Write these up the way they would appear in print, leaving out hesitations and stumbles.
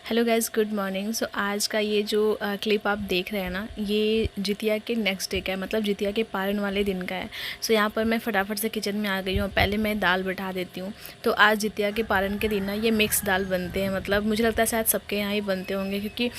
Hello guys, good morning. So आज का ये जो क्लिप आप देख रहे हैं ना, ये जितिया के नेक्स्ट डे का है, मतलब जितिया के पारण वाले दिन का है। सो यहाँ पर मैं फटाफट से किचन में आ गई हूँ। पहले मैं दाल बैठा देती हूँ। तो आज जितिया के पारण के दिन ना ये मिक्स दाल बनते हैं, मतलब मुझे लगता है शायद सबके यहाँ ही बनते होंगे, क्योंकि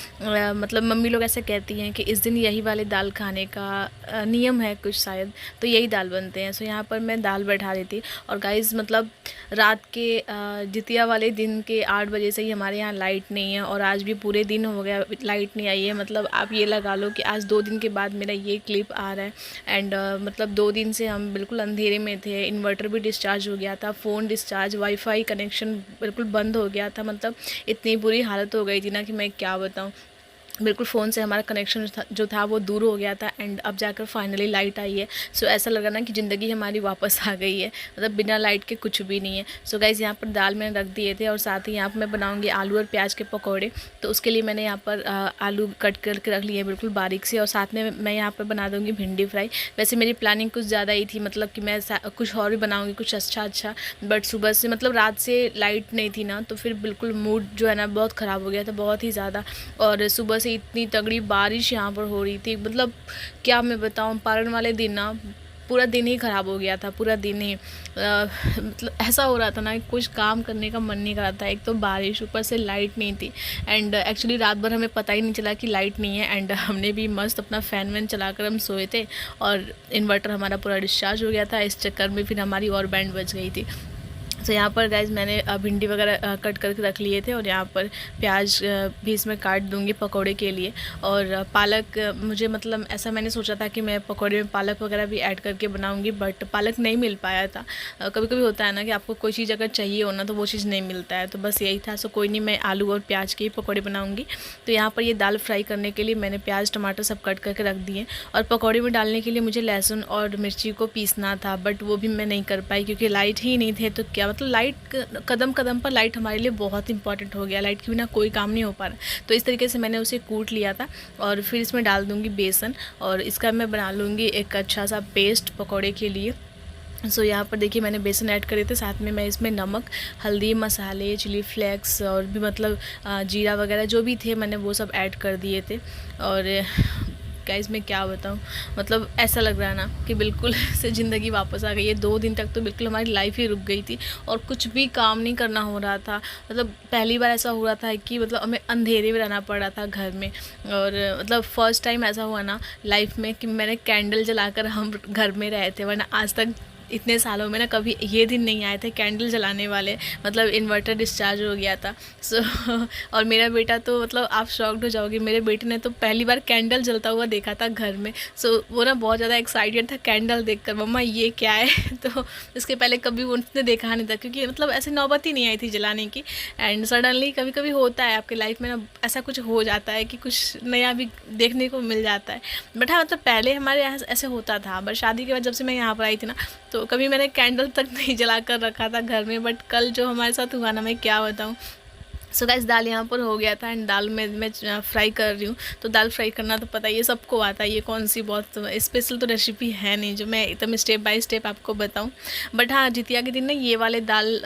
मतलब मम्मी लोग ऐसे कहती हैं कि इस दिन यही वाले दाल खाने का नियम है कुछ शायद, तो यही दाल बनते हैं। सो यहाँ पर मैं दाल बैठा देती। और गाइज़ मतलब रात के जितिया वाले दिन के 8 बजे से ही हमारे यहाँ लाइट नहीं है, और आज भी पूरे दिन हो गया लाइट नहीं आई है। मतलब आप ये लगा लो कि आज 2 दिन के बाद मेरा ये क्लिप आ रहा है। एंड मतलब 2 दिन से हम बिल्कुल अंधेरे में थे। इन्वर्टर भी डिस्चार्ज हो गया था, फ़ोन डिस्चार्ज, वाईफाई कनेक्शन बिल्कुल बंद हो गया था। मतलब इतनी बुरी हालत हो गई थी ना कि मैं क्या बताऊँ। बिल्कुल फ़ोन से हमारा कनेक्शन जो था वो दूर हो गया था। एंड अब जाकर फाइनली लाइट आई है। सो ऐसा लगा ना कि ज़िंदगी हमारी वापस आ गई है, मतलब बिना लाइट के कुछ भी नहीं है। सो गाइज़ यहाँ पर दाल मैंने रख दिए थे, और साथ ही यहाँ पर मैं बनाऊँगी आलू और प्याज के पकौड़े। तो उसके लिए मैंने यहाँ पर आलू कट करके रख लिए बिल्कुल बारीक से, और साथ में मैं यहाँ पर बना दूँगी भिंडी फ्राई। वैसे मेरी प्लानिंग कुछ ज़्यादा ही थी, मतलब कि मैं कुछ और भी बनाऊँगी, कुछ अच्छा। बट सुबह से मतलब रात से लाइट नहीं थी ना, तो फिर बिल्कुल मूड जो है ना बहुत ख़राब हो गया था, बहुत ही ज़्यादा। और सुबह से इतनी तगड़ी बारिश यहाँ पर हो रही थी, मतलब क्या मैं बताऊँ। पारण वाले दिन ना पूरा दिन ही ख़राब हो गया था, पूरा दिन ही मतलब ऐसा हो रहा था ना कि कुछ काम करने का मन नहीं कर रहा था। एक तो बारिश, ऊपर से लाइट नहीं थी। एंड एक्चुअली रात भर हमें पता ही नहीं चला कि लाइट नहीं है। एंड हमने भी मस्त अपना फ़ैन वैन चलाकर हम सोए थे, और इन्वर्टर हमारा पूरा डिस्चार्ज हो गया था। इस चक्कर में फिर हमारी और बैंड बज गई थी। तो यहाँ पर गाइज़ मैंने भिंडी वगैरह कट करके रख लिए थे, और यहाँ पर प्याज भी इसमें काट दूँगी पकोड़े के लिए। और पालक मुझे मतलब ऐसा मैंने सोचा था कि मैं पकोड़े में पालक वगैरह भी ऐड करके बनाऊँगी, बट पालक नहीं मिल पाया था। कभी कभी होता है ना कि आपको कोई चीज़ अगर चाहिए हो ना, तो वो चीज़ नहीं मिलता है। तो बस यही था। सो कोई नहीं, मैं आलू और प्याज के ही पकौड़े बनाऊँगी। तो यहाँ पर ये दाल फ्राई करने के लिए मैंने प्याज टमाटर सब कट करके रख दिए। और पकौड़े में डालने के लिए मुझे लहसुन और मिर्ची को पीसना था, बट वो भी मैं नहीं कर पाई क्योंकि लाइट ही नहीं थे। तो क्या मतलब लाइट कदम कदम पर लाइट हमारे लिए बहुत इंपॉर्टेंट हो गया। लाइट के बिना कोई काम नहीं हो पा रहा। तो इस तरीके से मैंने उसे कूट लिया था, और फिर इसमें डाल दूँगी बेसन, और इसका मैं बना लूँगी एक अच्छा सा पेस्ट पकौड़े के लिए। सो यहाँ पर देखिए मैंने बेसन ऐड करे थे, साथ में मैं इसमें नमक, हल्दी, मसाले, चिली फ्लेक्स और भी मतलब जीरा वगैरह जो भी थे मैंने वो सब ऐड कर दिए थे। और गाइस मैं क्या बताऊँ, मतलब ऐसा लग रहा है ना कि बिल्कुल से ज़िंदगी वापस आ गई है। 2 दिन तक तो बिल्कुल हमारी लाइफ ही रुक गई थी, और कुछ भी काम नहीं करना हो रहा था। मतलब पहली बार ऐसा हुआ था कि मतलब हमें अंधेरे में रहना पड़ रहा था घर में। और मतलब फ़र्स्ट टाइम ऐसा हुआ ना लाइफ में कि मैंने कैंडल जलाकर हम घर में रहे थे, वरना आज तक इतने सालों में ना कभी ये दिन नहीं आए थे कैंडल जलाने वाले। मतलब इन्वर्टर डिस्चार्ज हो गया था। सो और मेरा बेटा तो मतलब आप शॉक्ड हो जाओगे, मेरे बेटे ने तो पहली बार कैंडल जलता हुआ देखा था घर में। सो वो ना बहुत ज़्यादा एक्साइटेड था कैंडल देखकर, मम्मा ये क्या है। तो इसके पहले कभी उसने देखा नहीं था, क्योंकि मतलब ऐसे नौबत ही नहीं आई थी जलाने की। एंड सडनली कभी कभी होता है आपकी लाइफ में ना, ऐसा कुछ हो जाता है कि कुछ नया भी देखने को मिल जाता है। बट हाँ मतलब पहले हमारे यहाँ ऐसे होता था, बट शादी के बाद जब से मैं यहाँ पर आई थी ना, तो कभी मैंने कैंडल तक नहीं जला कर रखा था घर में। बट कल जो हमारे साथ हुआ ना, मैं क्या बताऊँ। सो गाइस दाल यहाँ पर हो गया था, एंड दाल में मैं फ्राई कर रही हूँ। तो दाल फ्राई करना तो पता ही है, सबको आता है। ये कौन सी बहुत स्पेशल तो रेसिपी है नहीं जो मैं एकदम स्टेप बाय स्टेप आपको बताऊँ। बट हाँ जितिया के दिन ना ये वाले दाल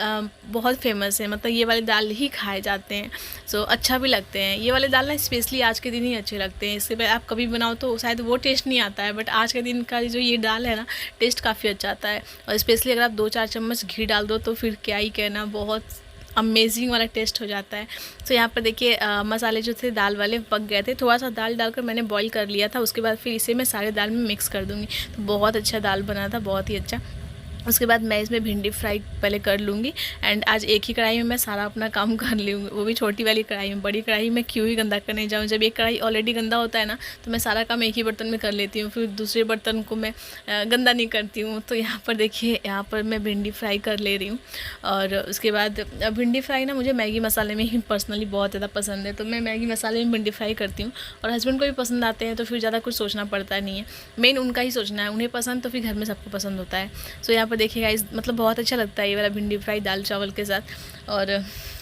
बहुत फेमस है, मतलब ये वाले दाल ही खाए जाते हैं। सो अच्छा भी लगते हैं ये वाले दाल ना, स्पेशली आज के दिन ही अच्छे लगते हैं। इससे पहले आप कभी बनाओ तो शायद वो टेस्ट नहीं आता है, बट आज के दिन का जो ये दाल है ना, टेस्ट काफ़ी अच्छा आता है। और स्पेशली अगर आप 2-4 चम्मच घी डाल दो तो फिर क्या ही कहना, बहुत अमेजिंग वाला टेस्ट हो जाता है। तो यहाँ पर देखिए मसाले जो थे दाल वाले पक गए थे। थोड़ा सा दाल डालकर मैंने बॉईल कर लिया था, उसके बाद फिर इसे मैं सारे दाल में मिक्स कर दूँगी। तो बहुत अच्छा दाल बना था, बहुत ही अच्छा। उसके बाद मैं इसमें भिंडी फ्राई पहले कर लूँगी। एंड आज एक ही कढ़ाई में मैं सारा अपना काम कर लूँगी, वो भी छोटी वाली कढ़ाई में। बड़ी कढ़ाई में क्यों ही गंदा करने जाऊँ, जब एक कढ़ाई ऑलरेडी गंदा होता है ना, तो मैं सारा काम एक ही बर्तन में कर लेती हूँ, फिर दूसरे बर्तन को मैं गंदा नहीं करती हूँ। तो यहाँ पर देखिए यहाँ पर मैं भिंडी फ्राई कर ले रही हूँ। और उसके बाद भिंडी फ्राई ना मुझे मैगी मसाले में ही पर्सनली बहुत ज़्यादा पसंद है, तो मैं मैगी मसाले में भिंडी फ्राई करती हूँ। और हस्बैंड को भी पसंद आते हैं, तो फिर ज़्यादा कुछ सोचना पड़ता नहीं है, मेन उनका ही सोचना है। उन्हें पसंद तो फिर घर में सबको पसंद होता है। सो यहाँ पर देखिए गाइस मतलब बहुत अच्छा लगता है ये वाला भिंडी फ्राई दाल चावल के साथ। और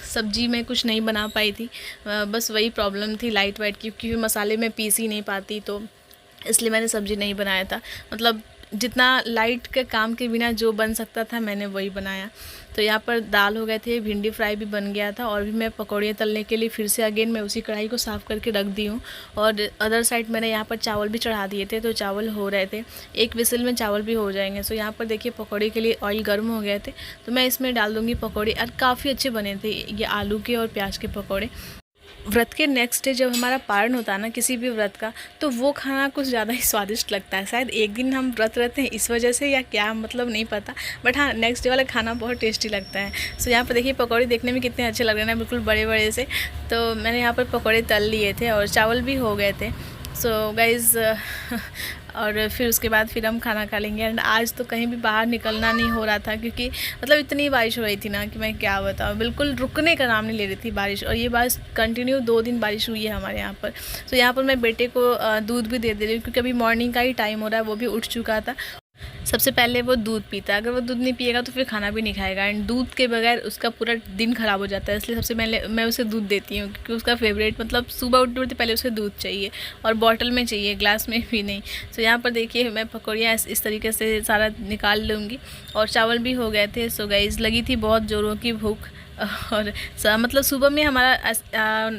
सब्जी में कुछ नहीं बना पाई थी, बस वही प्रॉब्लम थी लाइट वाइट की, क्योंकि मसाले में पीस ही नहीं पाती, तो इसलिए मैंने सब्जी नहीं बनाया था। मतलब जितना लाइट के काम के बिना जो बन सकता था मैंने वही बनाया। तो यहाँ पर दाल हो गए थे, भिंडी फ्राई भी बन गया था और भी मैं पकौड़ियाँ तलने के लिए फिर से अगेन मैं उसी कढ़ाई को साफ़ करके रख दी हूँ। और अदर साइड मैंने यहाँ पर चावल भी चढ़ा दिए थे, तो चावल हो रहे थे, एक विसिल में चावल भी हो जाएंगे। सो यहाँ पर देखिए पकौड़े के लिए ऑयल गर्म हो गए थे, तो मैं इसमें डाल दूँगी पकौड़े। और काफ़ी अच्छे बने थे ये आलू के और प्याज के पकौड़े। व्रत के नेक्स्ट डे जब हमारा पारण होता है ना किसी भी व्रत का, तो वो खाना कुछ ज़्यादा ही स्वादिष्ट लगता है। शायद एक दिन हम व्रत रहते हैं इस वजह से या क्या, मतलब नहीं पता, बट हाँ नेक्स्ट डे वाला खाना बहुत टेस्टी लगता है। सो यहाँ पर देखिए पकौड़े देखने में कितने अच्छे लग रहे हैं, बिल्कुल बड़े बड़े से। तो मैंने यहाँ पर पकौड़े तल लिए थे और चावल भी हो गए थे। सो गाइज़ और फिर उसके बाद फिर हम खाना खा लेंगे। एंड आज तो कहीं भी बाहर निकलना नहीं हो रहा था, क्योंकि मतलब इतनी बारिश हो रही थी ना कि मैं क्या बताऊँ, बिल्कुल रुकने का नाम नहीं ले रही थी बारिश। और ये बारिश कंटिन्यू 2 दिन बारिश हुई है हमारे यहाँ पर। तो यहाँ पर मैं बेटे को दूध भी दे रही हूँ, क्योंकि अभी मॉर्निंग का ही टाइम हो रहा है, वो भी उठ चुका था। सबसे पहले वो दूध पीता है, अगर वो दूध नहीं पिएगा तो फिर खाना भी नहीं खाएगा। एंड दूध के बगैर उसका पूरा दिन ख़राब हो जाता है, इसलिए सबसे पहले मैं उसे दूध देती हूँ, क्योंकि उसका फेवरेट, मतलब सुबह उठते उठते पहले उसे दूध चाहिए और बॉटल में चाहिए, ग्लास में भी नहीं। सो यहाँ पर देखिए मैं पकौड़ियाँ इस तरीके से सारा निकाल लूँगी। और चावल भी हो गए थे। सो गाइस लगी थी बहुत ज़ोरों की भूख। और मतलब सुबह में हमारा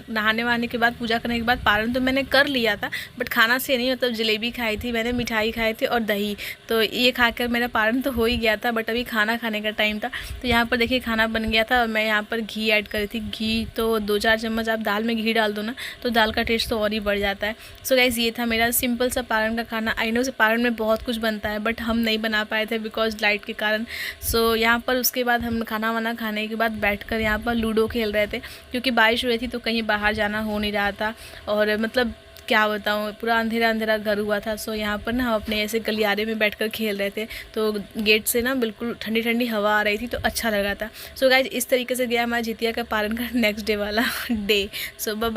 नहाने वहाने के बाद, पूजा करने के बाद पारण तो मैंने कर लिया था, बट खाना से नहीं, मतलब जलेबी खाई थी मैंने, मिठाई खाई थी और दही, तो ये खाकर मेरा पारण तो हो ही गया था। बट अभी खाना खाने का टाइम था। तो यहाँ पर देखिए खाना बन गया था और मैं यहाँ पर घी ऐड करी थी। घी तो 2-4 चम्मच आप दाल में घी डाल दो ना, तो दाल का टेस्ट तो और ही बढ़ जाता है। सो गाइस ये था मेरा सिंपल सा पारण का खाना। आई नो से पारण में बहुत कुछ बनता है, बट हम नहीं बना पाए थे बिकॉज लाइट के कारण। सो यहाँ पर उसके बाद हम खाना वाना खाने के बाद बैठ यहाँ पर लूडो खेल रहे थे, क्योंकि बारिश हो रही थी तो कहीं बाहर जाना हो नहीं रहा था। और मतलब क्या बताऊँ, पूरा अंधेरा अंधेरा घर हुआ था। सो यहाँ पर ना हम अपने ऐसे गलियारे में बैठकर खेल रहे थे, तो गेट से ना बिल्कुल ठंडी ठंडी हवा आ रही थी, तो अच्छा लगा था। सो गाइज इस तरीके से गया हमारा जितिया का पारण का नेक्स्ट डे वाला डे। सो बाय।